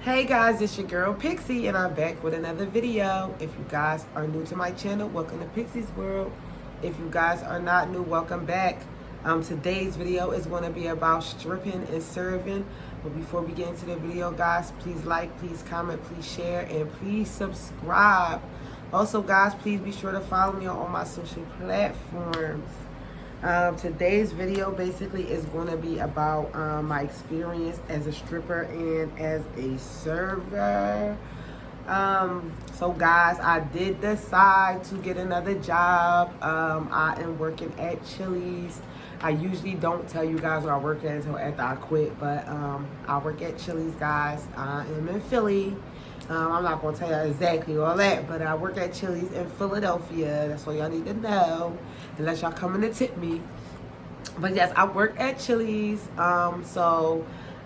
Hey guys, it's your girl Pixie and I'm back with another video. If you guys are new to my channel, welcome to Pixie's World. If you guys are not new, welcome back. Today's video is going to be about stripping and serving. But before we get into the video, guys, please like, please comment, please share, and please subscribe. Also, guys, please be sure to follow me on all my social platforms. Today's video basically is going to be about my experience as a stripper and as a server. So guys, I did decide to get another job. I am working at Chili's. I usually don't tell you guys where I work at until after I quit, but I work at Chili's, guys. I am in Philly. I'm not going to tell you exactly all that, but I work at Chili's in Philadelphia. That's all y'all need to know, unless y'all coming to tip me. But yes, I work at Chili's. So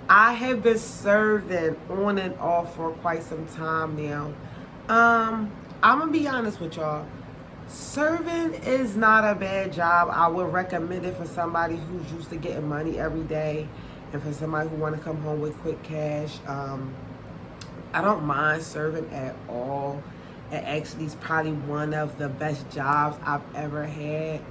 I have been serving on and off for quite some time now. I'm going to be honest with y'all. Serving is not a bad job. I would recommend it for somebody who's used to getting money every day and for somebody who want to come home with quick cash. I don't mind serving at all. It actually is probably one of the best jobs I've ever had.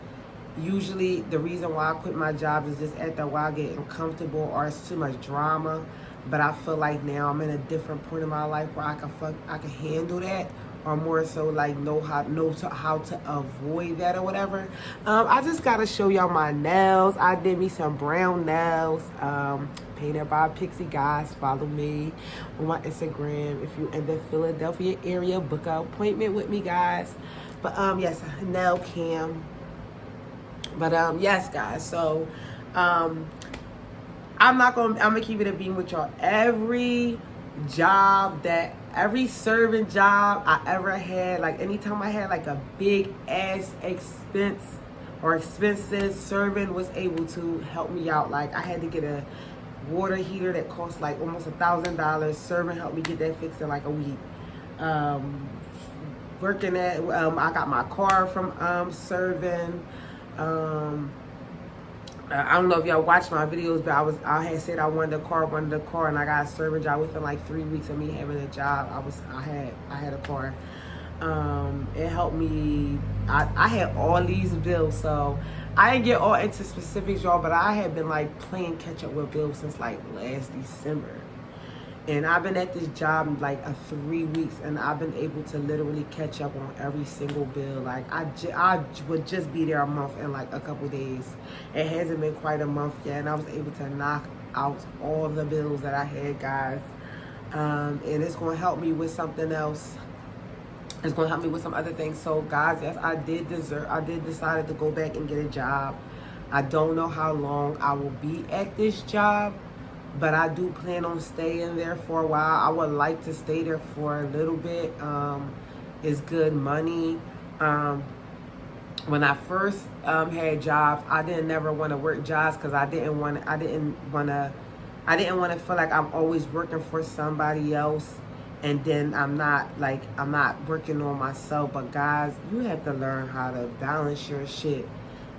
Usually the reason why I quit my job is just after a while getting uncomfortable or it's too much drama. But I feel like now I'm in a different point in my life where I can handle that, or more so like know how to avoid that or whatever. I just gotta show y'all my nails. I did me some brown nails, painted by Pixie. Guys, follow me on my Instagram. If you're in the Philadelphia area, book an appointment with me, guys. But yes, nail cam. But yes, guys. So I'm gonna keep it a beam with y'all. Every serving job I ever had, like anytime I had like a big ass expense or expenses, serving was able to help me out. Like I had to get a water heater that cost like almost $1,000. Serving helped me get that fixed in like a week. Working at, I got my car from serving. I don't know if y'all watched my videos, but I had said I wanted a car, and I got a serving job within like 3 weeks of me having a job. I had a car. It helped me. I had all these bills, so I didn't get all into specifics, y'all, but I had been like playing catch up with bills since like last December. And I've been at this job like 3 weeks, and I've been able to literally catch up on every single bill. Like I would just be there a month in like a couple days. It hasn't been quite a month yet, and I was able to knock out all the bills that I had, guys. And it's going to help me with something else. It's going to help me with some other things. So, guys, yes, I did decide to go back and get a job. I don't know how long I will be at this job, but I do plan on staying there for a while. I would like to stay there for a little bit. It's good money. When I first had jobs, I didn't never want to work jobs because I didn't want to feel like I'm always working for somebody else, and then I'm not working on myself. But guys, you have to learn how to balance your shit.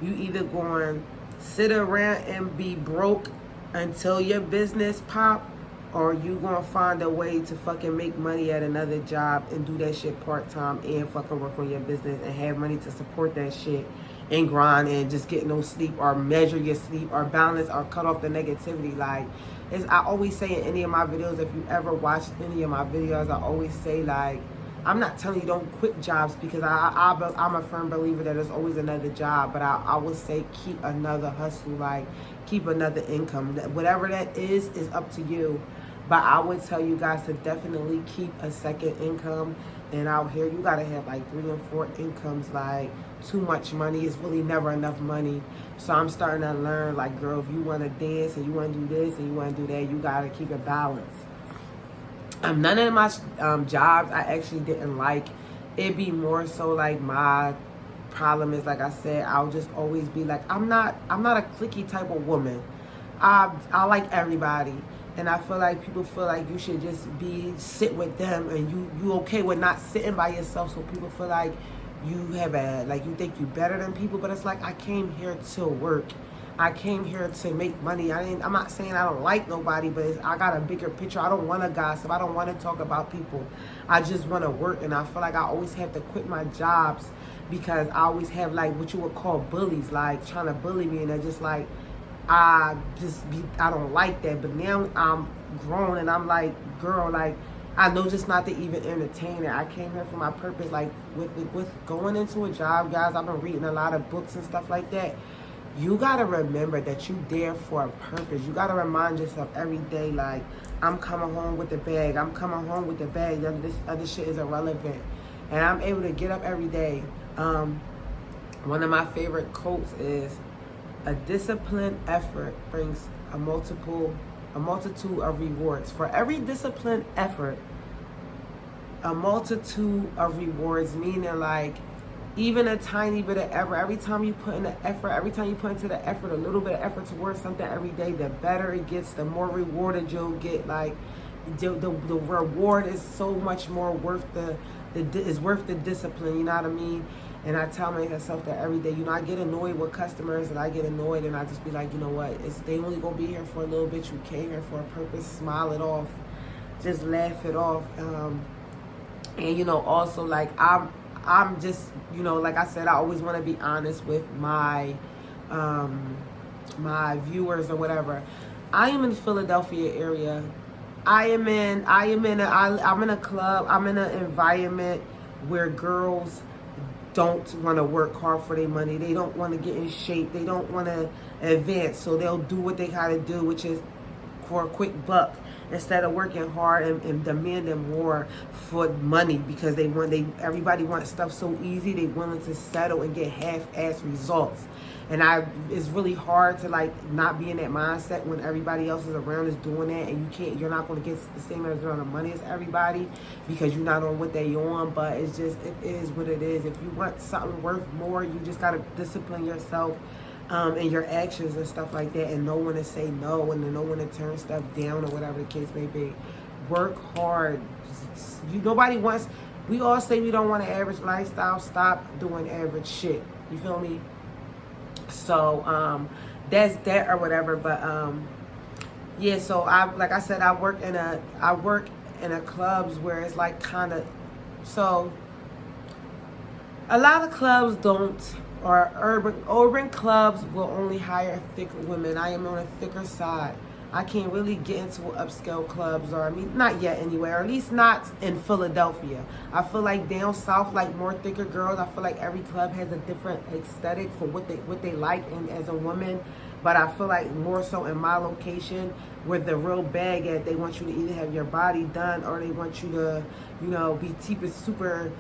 You either going to sit around and be broke until your business pop, or you gonna find a way to fucking make money at another job and do that shit part-time and fucking work on your business and have money to support that shit and grind and just get no sleep or measure your sleep or balance or cut off the negativity. Like, I always say in any of my videos, if you ever watch any of my videos, I always say, like, I'm not telling you don't quit jobs, because I'm a firm believer that there's always another job, but I would say keep another hustle, like keep another income. Whatever that is up to you. But I would tell you guys to definitely keep a second income. And out here, you gotta have like 3 and 4 incomes. Like, too much money is really never enough money. So I'm starting to learn, like, girl, if you wanna dance and you wanna do this and you wanna do that, you gotta keep it balanced. None of my jobs I actually didn't like. It'd be more so like my problem is, like I said, I'll just always be like, I'm not a cliquey type of woman. I like everybody, and I feel like people feel like you should just sit with them, and you okay with not sitting by yourself. So people feel like you think you better than people, but it's like, I came here to work. I came here to make money. I'm not saying I don't like nobody, but I got a bigger picture. I don't want to gossip. I don't want to talk about people. I just want to work, and I feel like I always have to quit my jobs because I always have like what you would call bullies, like trying to bully me, and they're just like, I don't like that. But now I'm grown, and I'm like, girl, like, I know just not to even entertain it. I came here for my purpose. Like with going into a job, guys, I've been reading a lot of books and stuff like that. You got to remember that you there for a purpose. You got to remind yourself every day, like, I'm coming home with the bag. I'm coming home with the bag. This other shit is irrelevant. And I'm able to get up every day. One of my favorite quotes is, a disciplined effort brings a multitude of rewards. For every disciplined effort, a multitude of rewards, meaning like, even a tiny bit of effort, every time you put in the effort, every time you put into the effort, a little bit of effort towards something every day, the better it gets, the more rewarded you'll get. Like, the reward is so much more worth worth the discipline, you know what I mean? And I tell myself that every day. You know, I get annoyed with customers, and I get annoyed, and I just be like, you know what? They only gonna be here for a little bit. You came here for a purpose. Smile it off, just laugh it off. And you know, also like I'm just, you know, like I said, I always want to be honest with my my viewers or whatever. I am in the Philadelphia area. I'm in a club. I'm in an environment where girls don't want to work hard for their money. They don't want to get in shape. They don't want to advance. So they'll do what they gotta do, which is for a quick buck, instead of working hard and demanding more for money, because everybody wants stuff so easy. They willing to settle and get half-ass results. And it's really hard to like not be in that mindset when everybody else is around is doing that, and you're not going to get the same amount of money as everybody because you're not on what they on. But it is what it is. If you want something worth more, you just got to discipline yourself and your actions and stuff like that, and know when to say no, and know when to turn stuff down, or whatever the case may be. Work hard. We all say we don't want an average lifestyle. Stop doing average shit. You feel me? So that's that or whatever. But yeah. So like I said, I work in a clubs where it's like kind of, so a lot of clubs don't. Or urban clubs will only hire thick women. I am on a thicker side. I can't really get into upscale clubs, or I mean, not yet anyway, or at least not in Philadelphia. I feel like down south, like more thicker girls. I feel like every club has a different aesthetic for what they like and as a woman. But I feel like more so in my location, where the real bag at, they want you to either have your body done or they want you to, you know, be super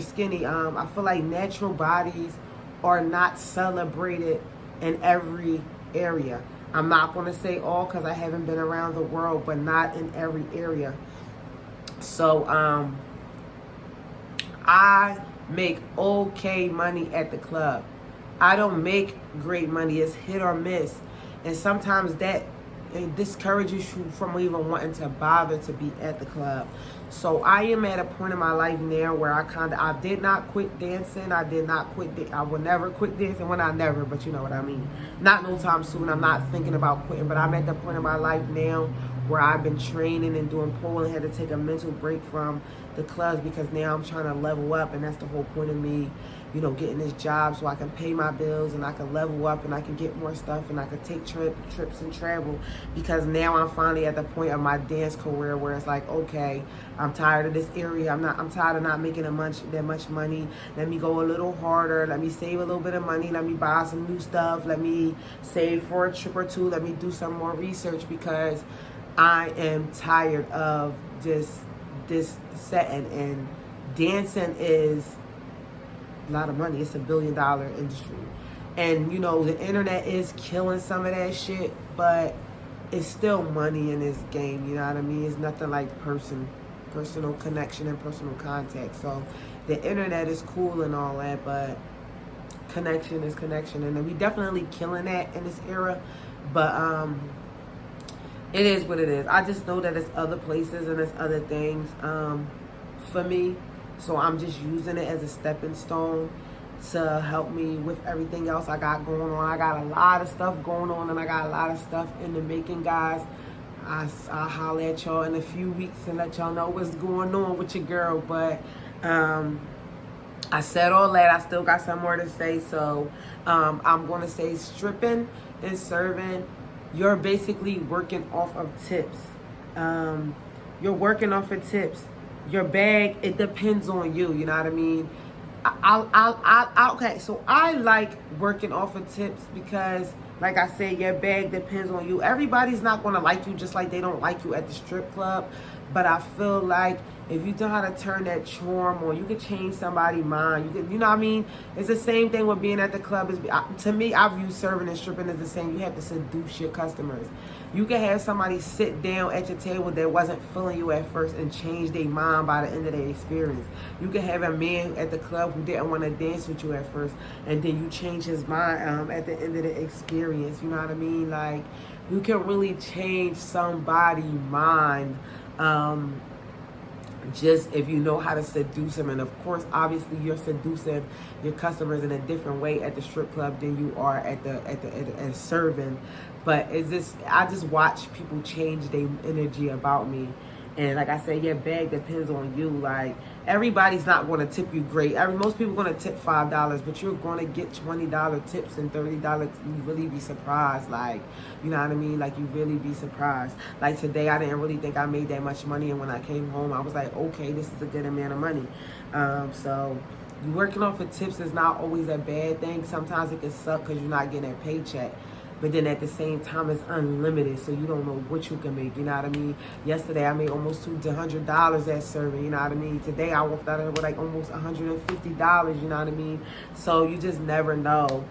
skinny. I feel like natural bodies are not celebrated in every area. I'm not going to say all because I haven't been around the world, but not in every area. So I make okay money at the club. I don't make great money. It's hit or miss. And sometimes that discourages you from even wanting to bother to be at the club. So I am at a point in my life now where I did not quit dancing. I will never quit dancing. Well, not never, but you know what I mean. Not no time soon. I'm not thinking about quitting, but I'm at the point in my life now where I've been training and doing pole and had to take a mental break from the clubs, because now I'm trying to level up, and that's the whole point of me, you know, getting this job so I can pay my bills and I can level up and I can get more stuff and I can take trips and travel, because now I'm finally at the point of my dance career where it's like, okay, I'm tired of this area. I'm tired of not making that much money. Let me go a little harder. Let me save a little bit of money. Let me buy some new stuff. Let me save for a trip or two. Let me do some more research, because I am tired of this setting. And dancing is a lot of money. It's $1 billion industry, and you know the internet is killing some of that shit, but it's still money in this game. You know what I mean? It's nothing like personal connection and personal contact. So the internet is cool and all that, but connection is connection, and we definitely killing that in this era. But it is what it is. I just know that it's other places and it's other things for me. So I'm just using it as a stepping stone to help me with everything else I got going on. I got a lot of stuff going on, and I got a lot of stuff in the making, guys. I'll holler at y'all in a few weeks and let y'all know what's going on with your girl. But I said all that. I still got some more to say. So I'm going to say stripping and serving, you're basically working off of tips. You're working off of tips. Your bag, it depends on you. You know what I mean? Okay, so I like working off of tips because, like I said, your bag depends on you. Everybody's not going to like you just like they don't like you at the strip club. But I feel like if you know how to turn that charm on, you can change somebody's mind. You know what I mean? It's the same thing with being at the club. To me, I view serving and stripping as the same. You have to seduce your customers. You can have somebody sit down at your table that wasn't feeling you at first and change their mind by the end of their experience. You can have a man at the club who didn't want to dance with you at first, and then you change his mind at the end of the experience. You know what I mean? Like, you can really change somebody's mind just if you know how to seduce them. And of course, obviously, you're seducing your customers in a different way at the strip club than you are at serving. But it's just, I just watch people change their energy about me. And like I said, your bag depends on you. Like, everybody's not going to tip you great. Most people are going to tip $5, but you're going to get $20 tips and $30. You really be surprised. Like, you know what I mean? Like, you really be surprised. Like, today, I didn't really think I made that much money. And when I came home, I was like, okay, this is a good amount of money. So you working off of tips is not always a bad thing. Sometimes it can suck because you're not getting a paycheck. But then at the same time, it's unlimited, so you don't know what you can make, you know what I mean? Yesterday, I made almost $200 at serving, you know what I mean? Today, I walked out of here with like almost $150, you know what I mean? So you just never know.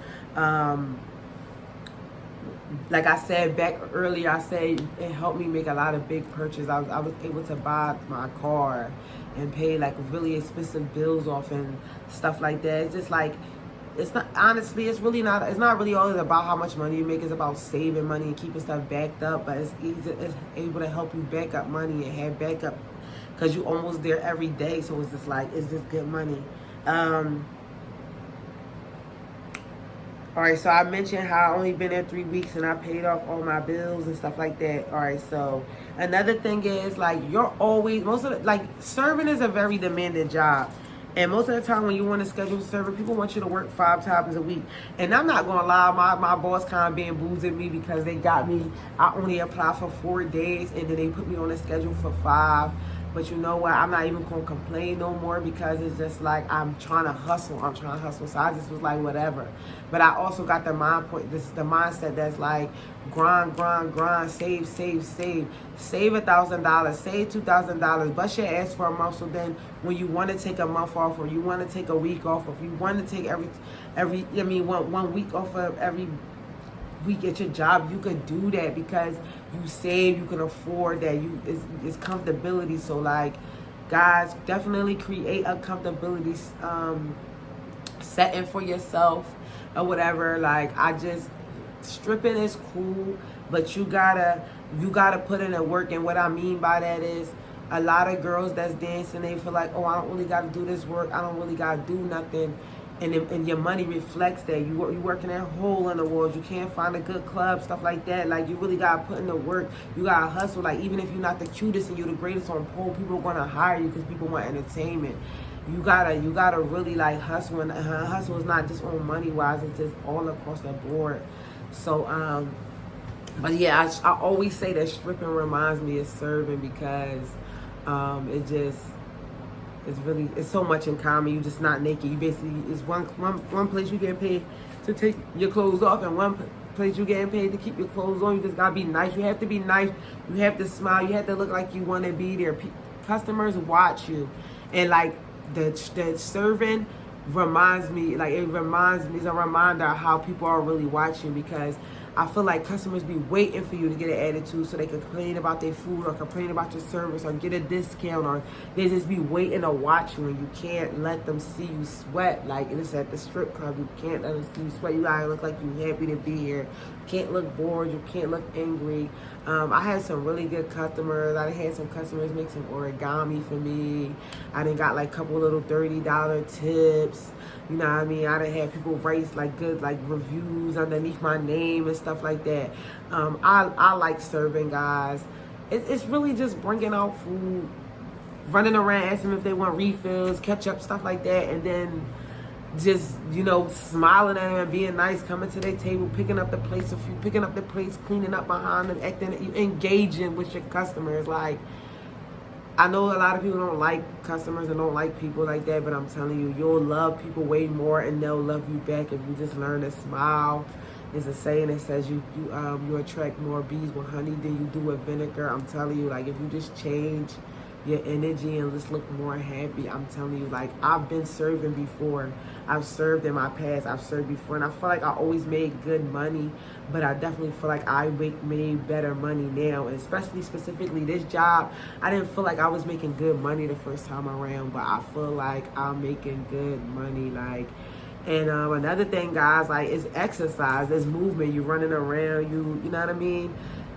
Like I said back earlier, I said it helped me make a lot of big purchases. I was able to buy my car and pay like really expensive bills off and stuff like that. It's just like, it's not, honestly, it's not really always about how much money you make. It's about saving money and keeping stuff backed up. But it's able to help you back up money and have backup because you're almost there every day. So it's just like, it's just good money. All right, so I mentioned how I only been there 3 weeks and I paid off all my bills and stuff like that. All right, so another thing is, like, you're always, serving is a very demanding job. And most of the time when you want to schedule serving, people want you to work 5 times a week. And I'm not going to lie, my boss kind of being boozy at me because they got me, I only apply for 4 days and then they put me on a schedule for 5. But you know what? I'm not even going to complain no more because it's just like I'm trying to hustle. So I just was like, whatever. But I also got the mindset that's like grind, save. Save $1,000, save $2,000, bust your ass for a month. So then when you want to take a month off or you want to take a week off, or if you want to take one week off of every week at your job, you could do that because you save, you can afford that. It's comfortability. So like, guys, definitely create a comfortability setting for yourself or whatever. Like, stripping is cool, but you gotta put in the work. And what I mean by that is, a lot of girls that's dancing, they feel like, oh, I don't really gotta do this work, I don't really gotta do nothing. And your money reflects that. You're working that hole in the walls. You can't find a good club, stuff like that. Like, you really got to put in the work. You got to hustle. Like, even if you're not the cutest and you're the greatest on pole, people are going to hire you because people want entertainment. You gotta really, like, hustle. And hustle is not just on money-wise. It's just all across the board. So, but yeah, I always say that stripping reminds me of serving because it's so much in common. You just not naked. You basically, it's one place you get paid to take your clothes off, and one place you getting paid to keep your clothes on. You just gotta be nice. You have to be nice. You have to smile. You have to look like you want to be there. Customers watch you, and like the serving reminds me. Like, it's a reminder of how people are really watching, because I feel like customers be waiting for you to get an attitude so they can complain about their food or complain about your service or get a discount, or they just be waiting to watch you, and you can't let them see you sweat. Like it's at the strip club, you can't let them see you sweat. You gotta look like you happy to be here. You can't look bored, you can't look angry. I had some really good customers. I had some customers make some origami for me. I done got like a couple little $30 tips. You know what I mean? I done had people write like good like reviews underneath my name and stuff like that. I like serving, guys. It's really just bringing out food, running around, asking them if they want refills, ketchup, stuff like that, and then just, you know, smiling at them and being nice, coming to their table, picking up the plates, cleaning up behind them, you engaging with your customers. Like, I know a lot of people don't like customers and don't like people like that, but I'm telling you, you'll love people way more and they'll love you back if you just learn to smile. There's a saying that says you attract more bees with honey than you do with vinegar. I'm telling you, like, if you just change your energy and just look more happy, I'm telling you, like, I've been serving before. I've served in my past. I've served before, and I feel like I always made good money, but I definitely feel like I made better money now, and especially specifically this job. I didn't feel like I was making good money the first time around, but I feel like I'm making good money, like. And another thing, guys, like, is exercise, is movement. You running around, you know what I mean?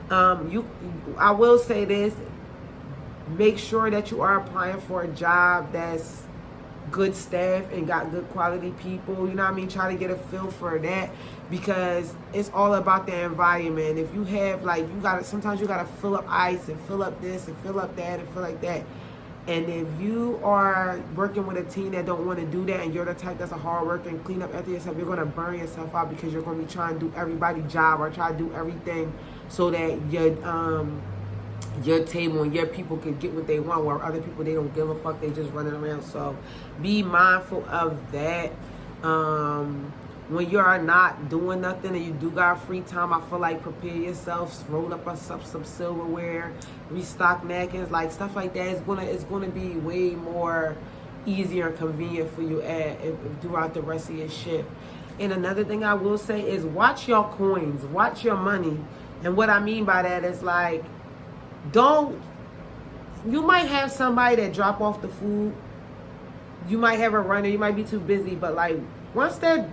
I will say this: make sure that you are applying for a job that's good staff and got good quality people. You know what I mean? Try to get a feel for that, because it's all about the environment. If you have, like, sometimes you gotta fill up ice and fill up this and fill up that and fill like that. And if you are working with a team that don't want to do that, and you're the type that's a hard worker and clean up after yourself, you're going to burn yourself out, because you're going to be trying to do everybody's job or try to do everything so that your table and your people could get what they want, where other people, they don't give a fuck, they just running around. So be mindful of that. When you are not doing nothing and you do got free time, I feel like prepare yourself, roll up some silverware, restock napkins, like stuff like that. It's gonna be way more easier and convenient for you throughout the rest of your shift. And another thing I will say is watch your coins, watch your money. And what I mean by that is, like, you might have somebody that drop off the food. You might have a runner, you might be too busy, but like, once that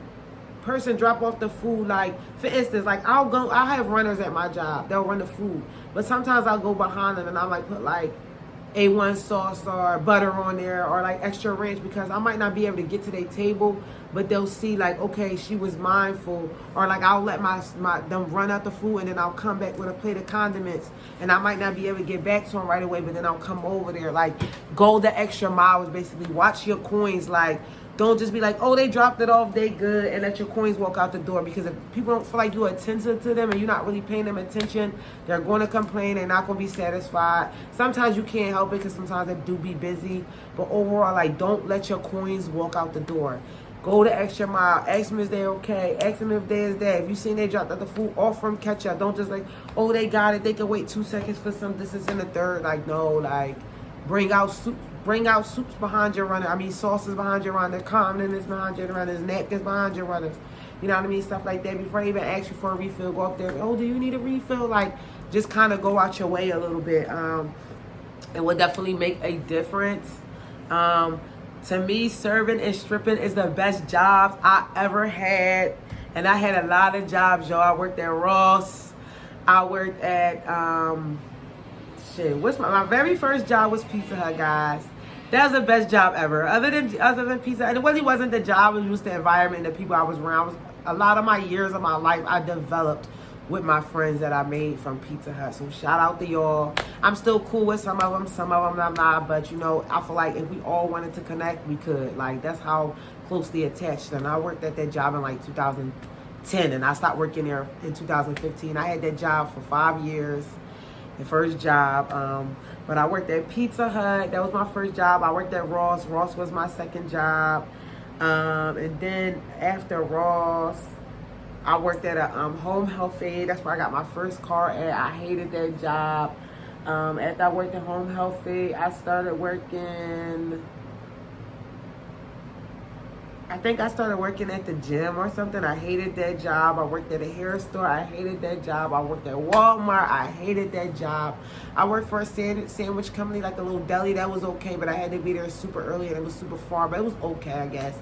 person drop off the food, like, for instance, like, I have runners at my job, they'll run the food, but sometimes I'll go behind them and I might put like A1 sauce or butter on there, or like extra ranch, because I might not be able to get to their table, but they'll see, like, okay, she was mindful. Or like, I'll let them run out the food, and then I'll come back with a plate of condiments, and I might not be able to get back to them right away, but then I'll come over there. Like, go the extra mile is basically watch your coins. Like, don't just be like, oh, they dropped it off, they good, and let your coins walk out the door. Because if people don't feel like you're attentive to them and you're not really paying them attention, they're going to complain. They're not going to be satisfied. Sometimes you can't help it, because sometimes they do be busy. But overall, like, don't let your coins walk out the door. Go the extra mile. Ask them if they're okay. Ask them if they're there. If you seen they dropped out the food, offer them ketchup. Don't just like, oh, they got it, they can wait 2 seconds for some, this is in the third. Like, no, like, bring out soups behind your runner. I mean, sauces behind your runner, condiments behind your runners, napkins behind your runners. You know what I mean? Stuff like that. Before they even ask you for a refill, go up there. Oh, do you need a refill? Like, just kind of go out your way a little bit. It will definitely make a difference. To me, serving and stripping is the best jobs I ever had. And I had a lot of jobs, y'all. I worked at Ross. I worked at, my very first job was Pizza Hut, guys. That was the best job ever. Other than Pizza Hut, and it really wasn't the job, it was just the environment and the people I was around. A lot of my years of my life I developed with my friends that I made from Pizza Hut. So shout out to y'all. I'm still cool with some of them I'm not, but you know, I feel like if we all wanted to connect, we could. Like, that's how closely attached. And I worked at that job in like 2010, and I stopped working there in 2015. I had that job for 5 years, the first job. But I worked at Pizza Hut. That was my first job. I worked at Ross. Ross was my second job. And then after Ross, I worked at a home health aid. That's where I got my first car at. I hated that job. After I worked at home health aid, I started working I think I started working at the gym or something. I hated that job. I worked at a hair store. I hated that job. I worked at Walmart. I hated that job. I worked for a sandwich company, like a little deli. That was okay, but I had to be there super early and it was super far, but it was okay, I guess.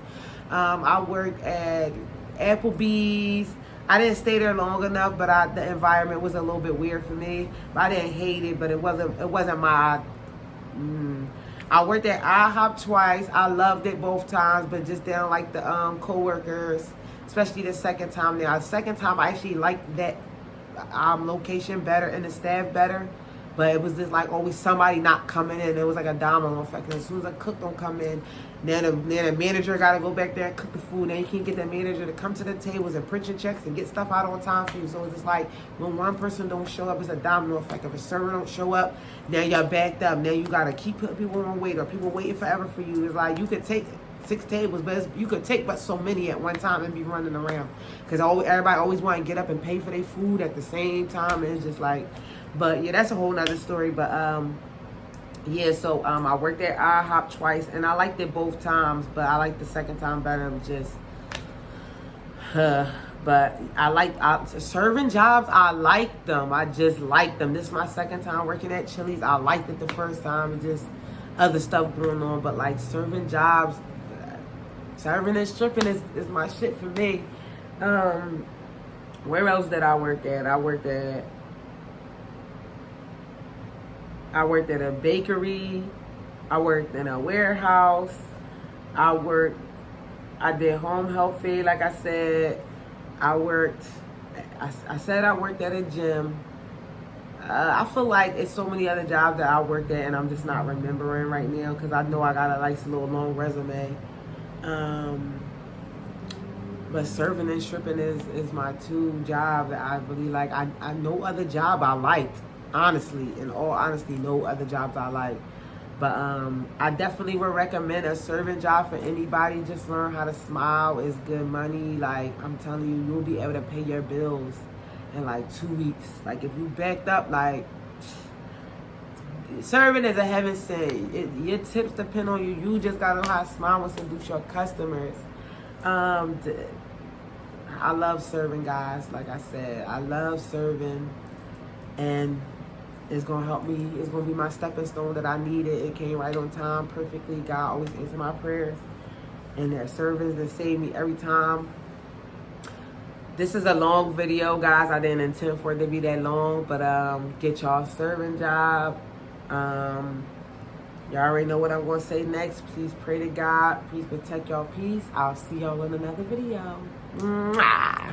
I worked at Applebee's. I didn't stay there long enough, but the environment was a little bit weird for me. But I didn't hate it, but it wasn't my... I worked at IHOP twice. I loved it both times, but just didn't like the co-workers, especially the second time there. The second time, I actually liked that location better and the staff better, but it was just like always somebody not coming in. It was like a domino effect. As soon as a cook don't come in, then the manager got to go back there and cook the food. Then you can't get the manager to come to the tables and print your checks and get stuff out on time for you. So it's just like when one person don't show up, it's a domino effect. If a server don't show up, now you're backed up. Now you got to keep putting people on wait, or people waiting forever for you. It's like you could take 6 tables, but you could take but so many at one time and be running around. Because everybody always want to get up and pay for their food at the same time. And it's just like, but yeah, that's a whole nother story. But yeah, so I worked at IHOP twice, and I liked it both times, but I liked the second time better. It was just, but serving jobs. I like them. I just like them. This is my second time working at Chili's. I liked it the first time. It just other stuff going on, but like serving jobs, serving and stripping is my shit for me. Where else did I work at? I worked at a bakery. I worked in a warehouse. I did home health aid, like I said. I said I worked at a gym. I feel like it's so many other jobs that I worked at and I'm just not remembering right now because I know I got a nice little long resume. But serving and stripping is my 2 jobs that I really like. I no other job I liked. Honestly, in all honesty, no other jobs I like. But I definitely would recommend a serving job for anybody. Just learn how to smile. It's good money. Like, I'm telling you, you'll be able to pay your bills in like 2 weeks. Like, if you backed up, like, serving is a heaven sent. Your tips depend on you. You just gotta know how to smile and seduce your customers. I love serving, guys. Like I said, I love serving, and it's gonna help me. It's gonna be my stepping stone that I needed. It came right on time, perfectly. God always answers my prayers, and their service that saved me every time. This is a long video, guys. I didn't intend for it to be that long, but get y'all a serving job. Y'all already know what I'm gonna say next. Please pray to God. Please protect y'all peace. I'll see y'all in another video. Mwah!